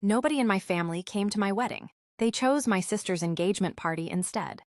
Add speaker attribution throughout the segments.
Speaker 1: Nobody in my family came to my wedding. They chose my sister's engagement party instead.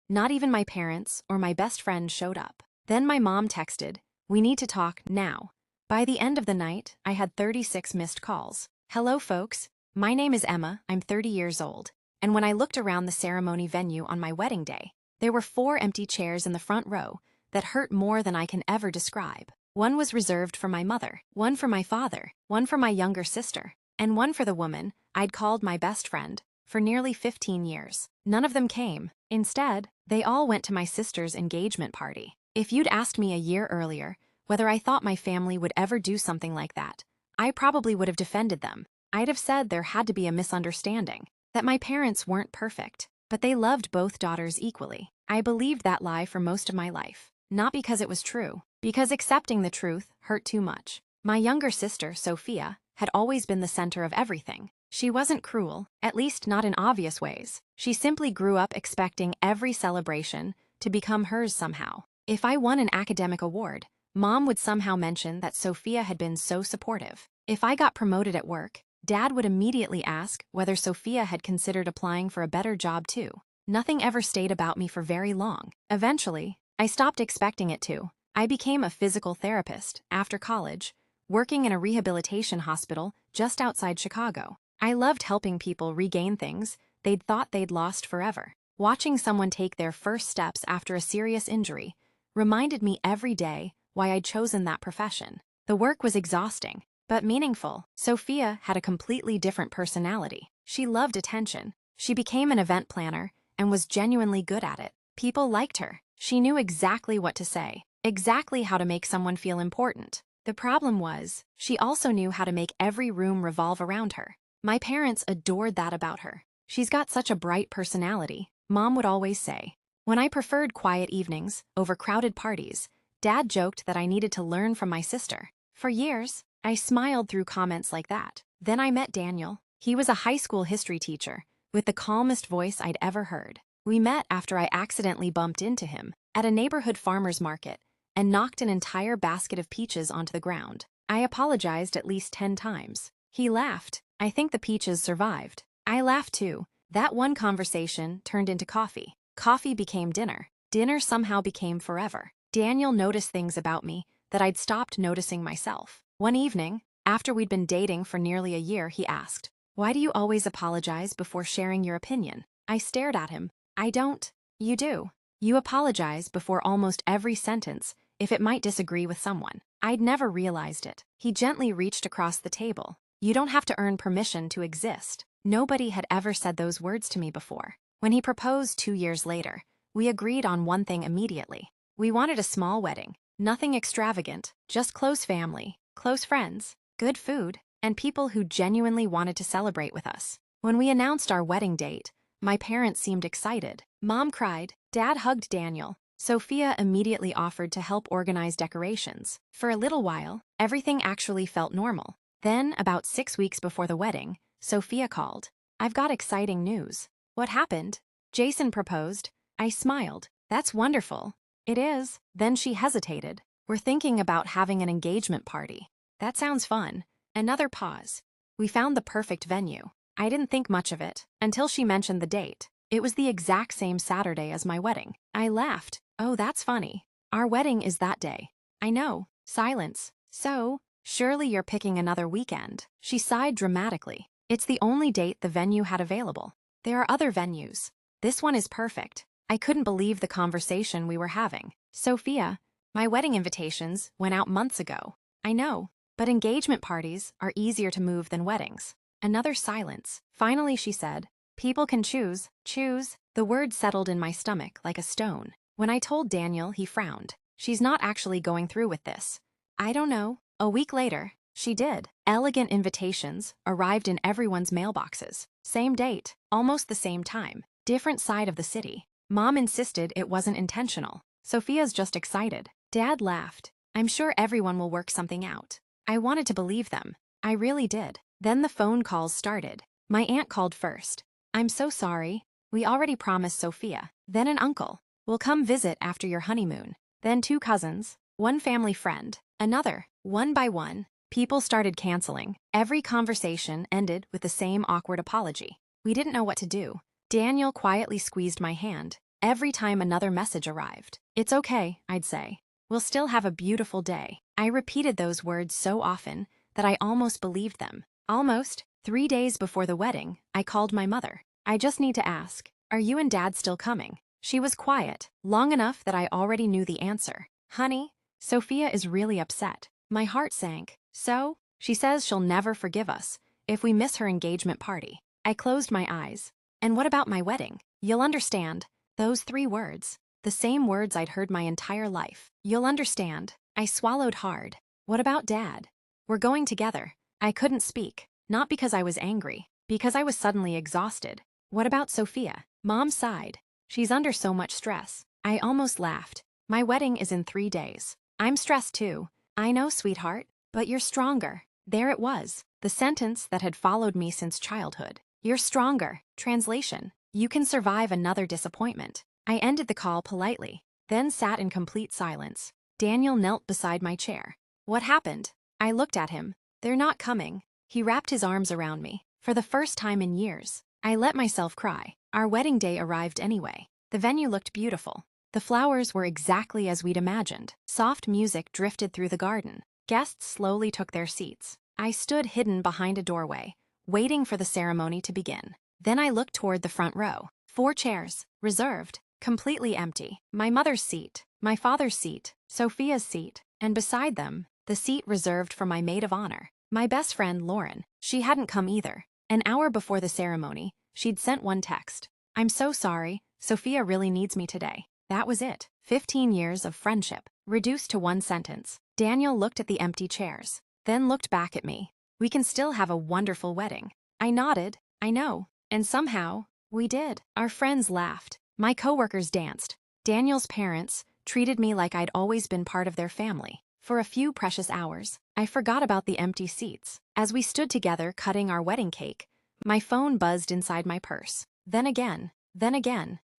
Speaker 1: Not even my parents or my best friend showed up. Then my mom texted, "We need to talk now." By the end of the night, I had 36 missed calls. "Hello, folks. My name is Emma. I'm 30 years old. And when I looked around the ceremony venue on my wedding day, there were 4 empty chairs in the front row that hurt more than I can ever describe. One was reserved for my mother, one for my father, one for my younger sister, and one for the woman I'd called my best friend for nearly 15 years. None of them came. Instead, they all went to my sister's engagement party. If you'd asked me a year earlier whether I thought my family would ever do something like that, I probably would have defended them. I'd have said there had to be a misunderstanding, that my parents weren't perfect, but they loved both daughters equally. I believed that lie for most of my life, not because it was true, because accepting the truth hurt too much. My younger sister, Sophia, had always been the center of everything. She wasn't cruel, at least not in obvious ways. She simply grew up expecting every celebration to become hers somehow. If I won an academic award, Mom would somehow mention that Sophia had been so supportive. If I got promoted at work, Dad would immediately ask whether Sophia had considered applying for a better job too. Nothing ever stayed about me for very long. Eventually, I stopped expecting it to. I became a physical therapist after college, working in a rehabilitation hospital just outside Chicago. I loved helping people regain things they'd thought they'd lost forever. Watching someone take their first steps after a serious injury reminded me every day why I'd chosen that profession. The work was exhausting, but meaningful. Sophia had a completely different personality. She loved attention. She became an event planner and was genuinely good at it. People liked her. She knew exactly what to say, exactly how to make someone feel important. The problem was, she also knew how to make every room revolve around her. My parents adored that about her. "She's got such a bright personality," Mom would always say. When I preferred quiet evenings over crowded parties, Dad joked that I needed to learn from my sister. For years, I smiled through comments like that. Then I met Daniel. He was a high school history teacher with the calmest voice I'd ever heard. We met after I accidentally bumped into him at a neighborhood farmer's market and knocked an entire basket of peaches onto the ground. I apologized at least 10 times. He laughed. I think the peaches survived. I laughed too. That one conversation turned into coffee. Coffee became dinner. Dinner somehow became forever. Daniel noticed things about me that I'd stopped noticing myself. One evening, after we'd been dating for nearly a year, he asked, "Why do you always apologize before sharing your opinion?" I stared at him. "I don't." "You do. You apologize before almost every sentence if it might disagree with someone." I'd never realized it. He gently reached across the table. "You don't have to earn permission to exist." Nobody had ever said those words to me before. When he proposed 2 years later, we agreed on one thing immediately. We wanted a small wedding, nothing extravagant, just close family, close friends, good food, and people who genuinely wanted to celebrate with us. When we announced our wedding date, my parents seemed excited. Mom cried. Dad hugged Daniel. Sophia immediately offered to help organize decorations. For a little while, everything actually felt normal. Then, about 6 weeks before the wedding, Sophia called. "I've got exciting news." "What happened?" "Jason proposed." I smiled. "That's wonderful." "It is." Then she hesitated. "We're thinking about having an engagement party." "That sounds fun." Another pause. We found the perfect venue. I didn't think much of it until she mentioned the date. It was the exact same Saturday as my wedding. I laughed. "Oh, that's funny. Our wedding is that day." "I know." Silence. "So, surely you're picking another weekend." She sighed dramatically. "It's the only date the venue had available. There are other venues. This one is perfect." I couldn't believe the conversation we were having. "Sophia, my wedding invitations went out months ago." "I know, but engagement parties are easier to move than weddings." Another silence. Finally she said, "People can choose." Choose? The word settled in my stomach like a stone. When I told Daniel, he frowned. "She's not actually going through with this." "I don't know." A week later, she did. Elegant invitations arrived in everyone's mailboxes. Same date, almost the same time, different side of the city. Mom insisted it wasn't intentional. "Sophia's just excited." Dad laughed. "I'm sure everyone will work something out." I wanted to believe them. I really did. Then the phone calls started. My aunt called first. "I'm so sorry. We already promised Sophia." Then an uncle. "We'll come visit after your honeymoon." Then 2 cousins, one family friend, another. One by one, People started canceling. Every conversation ended with the same awkward apology. We didn't know what to do. Daniel quietly squeezed my hand every time another message arrived. "It's okay," I'd say. "We'll still have a beautiful day." I repeated those words so often that I almost believed them. Almost 3 days before the wedding, I called my mother. "I just need to ask, are you and Dad still coming?" She was quiet, long enough that I already knew the answer. "Honey, Sophia is really upset." My heart sank. "So?" "She says she'll never forgive us if we miss her engagement party." I closed my eyes. "And what about my wedding?" "You'll understand." Those 3 words, the same words I'd heard my entire life. "You'll understand." I swallowed hard. "What about Dad?" "We're going together." I couldn't speak, not because I was angry, because I was suddenly exhausted. "What about Sophia?" Mom sighed. "She's under so much stress." I almost laughed. "My wedding is in 3 days. I'm stressed too." "I know, sweetheart, but you're stronger." There it was, the sentence that had followed me since childhood. "You're stronger." Translation: you can survive another disappointment. I ended the call politely, then sat in complete silence. Daniel knelt beside my chair. "What happened?" I looked at him. "They're not coming." He wrapped his arms around me. For the first time in years, I let myself cry. Our wedding day arrived anyway. The venue looked beautiful. The flowers were exactly as we'd imagined. Soft music drifted through the garden. Guests slowly took their seats. I stood hidden behind a doorway, waiting for the ceremony to begin. Then I looked toward the front row. 4 chairs, reserved, completely empty. My mother's seat, my father's seat, Sophia's seat, and beside them, the seat reserved for my maid of honor, my best friend Lauren. She hadn't come either. An hour before the ceremony, she'd sent one text. "I'm so sorry, Sophia really needs me today." That was it. 15 years of friendship, reduced to one sentence. Daniel looked at the empty chairs, then looked back at me. "We can still have a wonderful wedding." I nodded. "I know." And somehow, we did. Our friends laughed. My coworkers danced. Daniel's parents treated me like I'd always been part of their family. For a few precious hours, I forgot about the empty seats. As we stood together cutting our wedding cake, my phone buzzed inside my purse. Then again,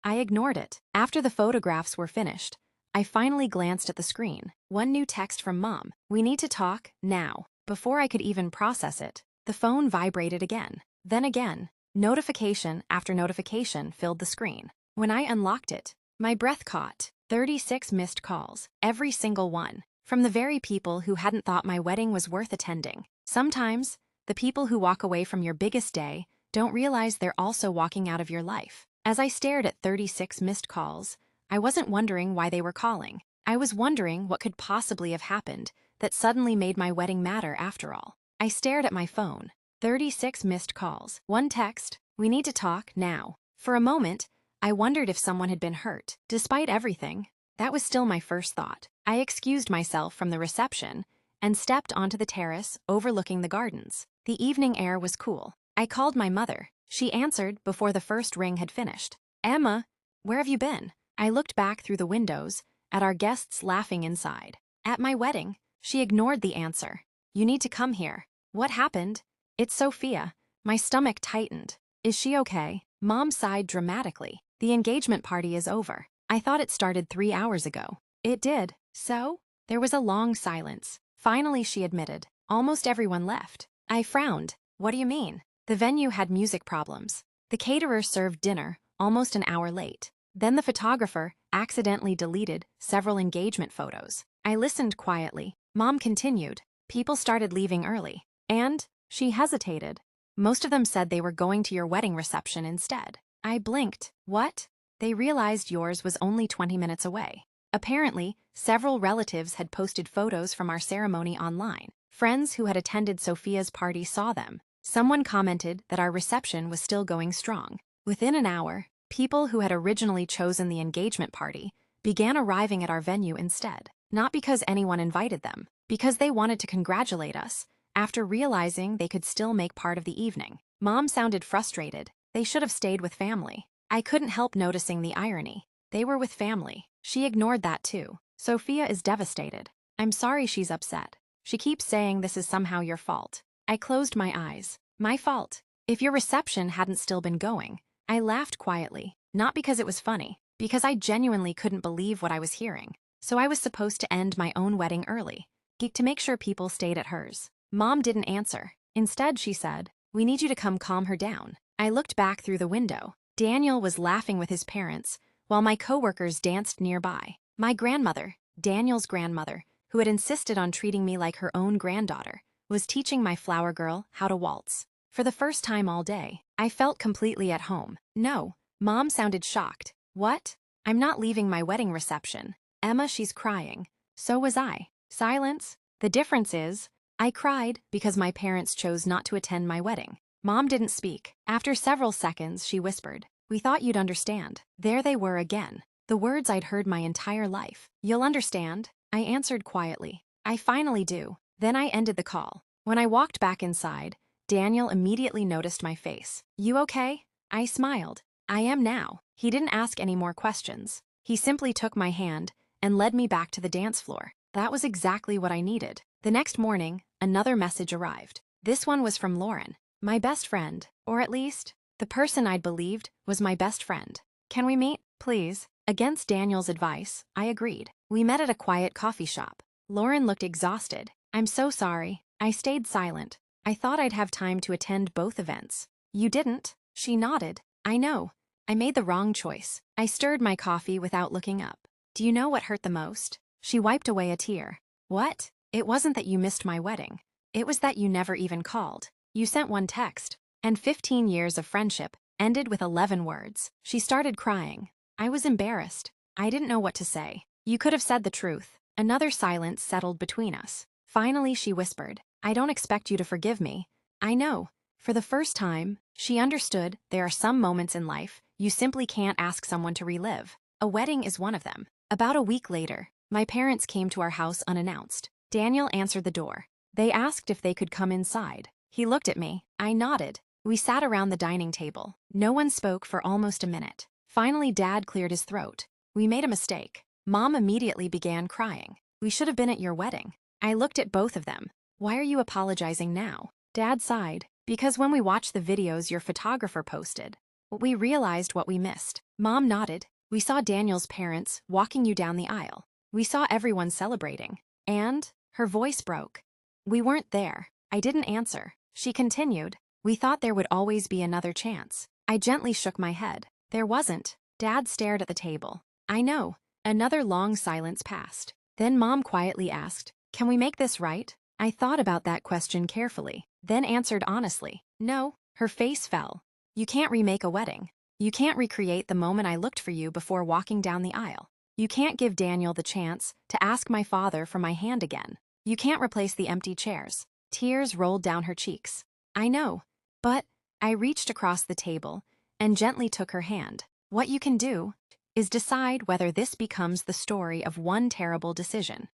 Speaker 1: I ignored it. After the photographs were finished, I finally glanced at the screen. One new text from Mom. "We need to talk, now." Before I could even process it, the phone vibrated again. Then again. Notification after notification filled the screen. When I unlocked it, my breath caught. 36 missed calls, every single one, from the very people who hadn't thought my wedding was worth attending. Sometimes, the people who walk away from your biggest day don't realize they're also walking out of your life. As I stared at 36 missed calls, I wasn't wondering why they were calling. I was wondering what could possibly have happened that suddenly made my wedding matter after all. I stared at my phone. 36 missed calls. One text: "We need to talk, now." For a moment, I wondered if someone had been hurt. Despite everything, that was still my first thought. I excused myself from the reception and stepped onto the terrace overlooking the gardens. The evening air was cool. I called my mother. She answered before the first ring had finished. "Emma, where have you been?" I looked back through the windows at our guests laughing inside. "At my wedding." She ignored the answer. "You need to come here." "What happened?" "It's Sophia." My stomach tightened. "Is she okay?" Mom sighed dramatically. "The engagement party is over." "I thought it started 3 hours ago." "It did." "So?" There was a long silence. Finally, she admitted. "Almost everyone left." I frowned. "What do you mean?" "The venue had music problems. The caterer served dinner almost an hour late. Then the photographer accidentally deleted several engagement photos." I listened quietly. Mom continued. "People started leaving early. And," she hesitated, "most of them said they were going to your wedding reception instead." I blinked. "What?" "They realized yours was only 20 minutes away." Apparently, several relatives had posted photos from our ceremony online. Friends who had attended Sophia's party saw them. Someone commented that our reception was still going strong. Within an hour, people who had originally chosen the engagement party began arriving at our venue instead. Not because anyone invited them, because they wanted to congratulate us after realizing they could still make part of the evening. Mom sounded frustrated. They should have stayed with family. I couldn't help noticing the irony. They were with family. She ignored that too. "Sophia is devastated. I'm sorry she's upset. She keeps saying this is somehow your fault." I closed my eyes. "My fault? If your reception hadn't still been going." I laughed quietly, not because it was funny, because I genuinely couldn't believe what I was hearing. So I was supposed to end my own wedding early, to make sure people stayed at hers. Mom didn't answer. Instead, she said, "We need you to come calm her down." I looked back through the window. Daniel was laughing with his parents, while my coworkers danced nearby. My grandmother, Daniel's grandmother, who had insisted on treating me like her own granddaughter, was teaching my flower girl how to waltz. For the first time all day, I felt completely at home. No, Mom sounded shocked. What? I'm not leaving my wedding reception. Emma, she's crying. So was I. Silence. The difference is, I cried because my parents chose not to attend my wedding. Mom didn't speak. After several seconds, she whispered, "We thought you'd understand." There they were again. The words I'd heard my entire life. "You'll understand," I answered quietly. "I finally do." Then I ended the call. When I walked back inside, Daniel immediately noticed my face. "You okay?" I smiled. "I am now." He didn't ask any more questions. He simply took my hand and led me back to the dance floor. That was exactly what I needed. The next morning, another message arrived. This one was from Lauren, my best friend, or at least, the person I'd believed was my best friend. "Can we meet, please?" Against Daniel's advice, I agreed. We met at a quiet coffee shop. Lauren looked exhausted. "I'm so sorry." I stayed silent. I thought I'd have time to attend both events. "You didn't?" She nodded. "I know. I made the wrong choice." I stirred my coffee without looking up. "Do you know what hurt the most?" She wiped away a tear. "What?" "It wasn't that you missed my wedding. It was that you never even called. You sent one text, and 15 years of friendship ended with 11 words." She started crying. I was embarrassed. I didn't know what to say. "You could have said the truth." Another silence settled between us. Finally, she whispered, "I don't expect you to forgive me." I know. For the first time, she understood there are some moments in life you simply can't ask someone to relive. A wedding is one of them. About a week later, my parents came to our house unannounced. Daniel answered the door. They asked if they could come inside. He looked at me. I nodded. We sat around the dining table. No one spoke for almost a minute. Finally, Dad cleared his throat. "We made a mistake." Mom immediately began crying. "We should have been at your wedding." I looked at both of them. "Why are you apologizing now?" Dad sighed. "Because when we watched the videos your photographer posted, we realized what we missed." Mom nodded. "We saw Daniel's parents walking you down the aisle. We saw everyone celebrating. And," her voice broke, "we weren't there." I didn't answer. She continued, "We thought there would always be another chance." I gently shook my head. "There wasn't." Dad stared at the table. "I know." Another long silence passed. Then Mom quietly asked, "Can we make this right?" I thought about that question carefully, then answered honestly, "No." Her face fell. "You can't remake a wedding. You can't recreate the moment I looked for you before walking down the aisle. You can't give Daniel the chance to ask my father for my hand again. You can't replace the empty chairs." Tears rolled down her cheeks. "I know. But," I reached across the table and gently took her hand. "What you can do is decide whether this becomes the story of one terrible decision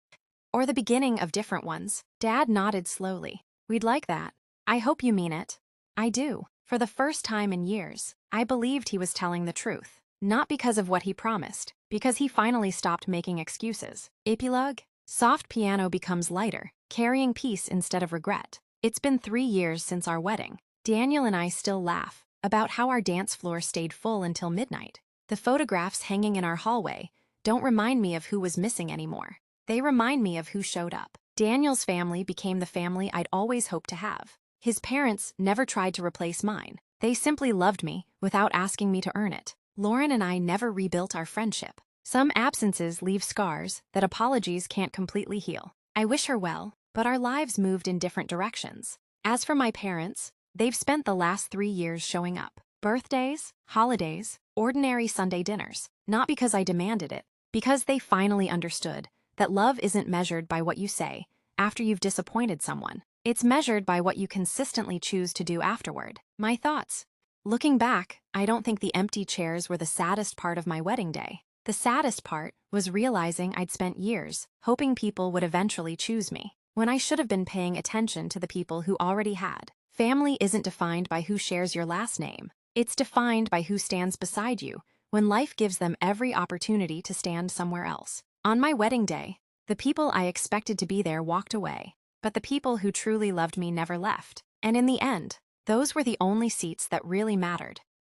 Speaker 1: or the beginning of different ones." Dad nodded slowly. "We'd like that. I hope you mean it." "I do." For the first time in years, I believed he was telling the truth. Not because of what he promised, because he finally stopped making excuses. Epilogue. Soft piano becomes lighter, carrying peace instead of regret. It's been 3 years since our wedding. Daniel and I still laugh about how our dance floor stayed full until midnight. The photographs hanging in our hallway don't remind me of who was missing anymore. They remind me of who showed up. Daniel's family became the family I'd always hoped to have. His parents never tried to replace mine. They simply loved me without asking me to earn it. Lauren and I never rebuilt our friendship. Some absences leave scars that apologies can't completely heal. I wish her well, but our lives moved in different directions. As for my parents, they've spent the last 3 years showing up. Birthdays, holidays, ordinary Sunday dinners. Not because I demanded it, because they finally understood that love isn't measured by what you say after you've disappointed someone. It's measured by what you consistently choose to do afterward. My thoughts. Looking back, I don't think the empty chairs were the saddest part of my wedding day. The saddest part was realizing I'd spent years hoping people would eventually choose me, when I should have been paying attention to the people who already had. Family isn't defined by who shares your last name. It's defined by who stands beside you when life gives them every opportunity to stand somewhere else. On my wedding day, the people I expected to be there walked away, but the people who truly loved me never left. And in the end, those were the only seats that really mattered.